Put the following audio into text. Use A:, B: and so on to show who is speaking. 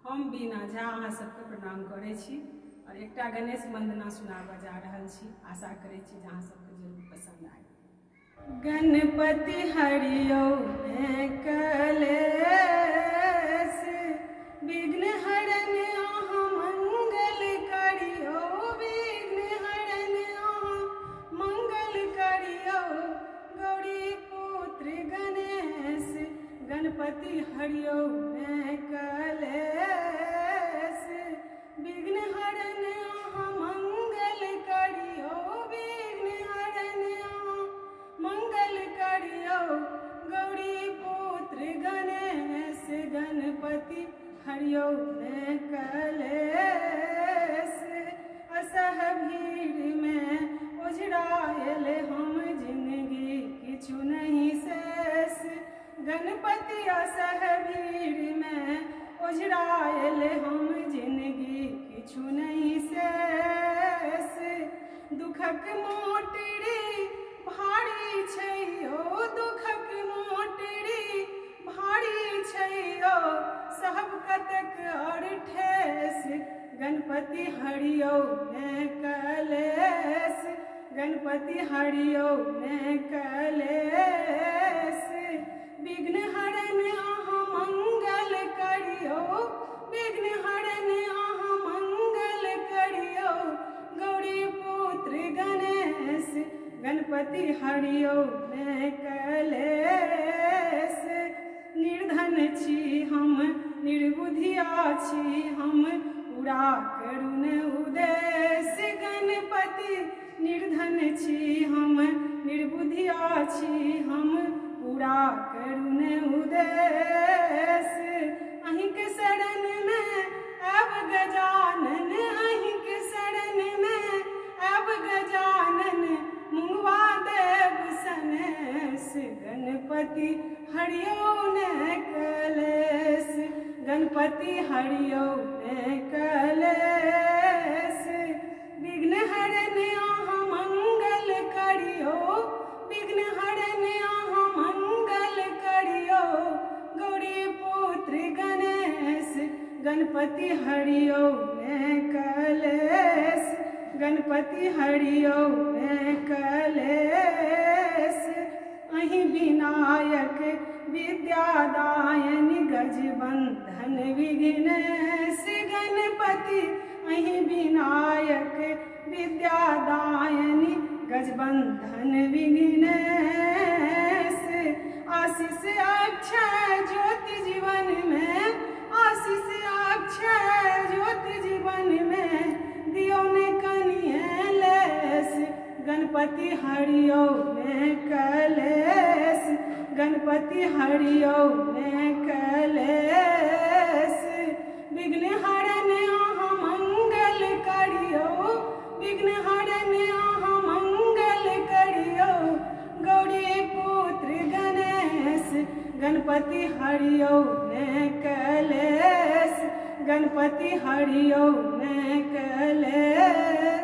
A: हम बीना झा अहाँ सबके प्रणाम करै छी और एकटा गणेश वंदना सुनाबऽ जा रहल छी। आशा करै छी जे अहाँ सबके जरूर पसंद आए। गणपति हरिओ कलेश विघ्न हरण अहाँ मंगल करियो, विघ्न हरण अहाँ मंगल करियो। गौरी पुत्र गणेश गणपति हरिओ कलेश विघ्न हरण अहाँ मंगल करियो, विघ्न हरण अहाँ मंगल करियो। गौरी पुत्र गणेश गणपति हरिओ कलेश असह भीड़ में उझरायल हम जिंदगी किछु नहीं शेष। गणपति असह भीड़ में उझरायल हम जिंदगी किछु नहीं शेष। दुखक मोटरी भारी छैयो, दुखक मोटरी भारी छैयो। सब कतक और ठेस गणपति हरिओ कलेश, गणपति हरिओ कलेश विघ्न हरण अहाँ मंगल करियो, विघ्न हरण अहाँ मंगल करियो। गौरी पुत्र गणेश गणपति हरिओ कलेश। निर्धन छी हम निर्बुद्धिया छी हम पूरा करुण उद्देश्य। गणपति निर्धन छी हम निर्बुद्धिया छी हम पूरा करुण उद्देश्य। अहीं के शरण में अब गजानन, अहीं के शरण में अब गजानन मुंगवा देव सनेस। गणपति हरिओ कलेश, गणपति हरिओ कलेश विघ्न हरण अहाँ मंगल करियो, विघ्न हरण अहाँ मंगल करियो। गौरी पुत्र गणेश गणपति हरिओ कलेश, गणपति हरिओ कलेश। अहीं विनायक विद्यादायनि गजबंधन विघ्नेश। गणपति अहीं विनायक विद्यादायनि गजबंधन विघ्नेश। आशीष अक्षय ज्योति जीवन में, आशीष अक्षय ज्योति जीवन में दियो ने कनिए लेस। गणपति हरिओ कलेश, गणपति हरिओ कलेश विघ्न हरण अहाँ मंगल करियो, विघ्न हरण अहाँ मंगल करियो। गौरी पुत्र गणेश गणपति हरिओ कलेश, गणपति हरिओ कलेश।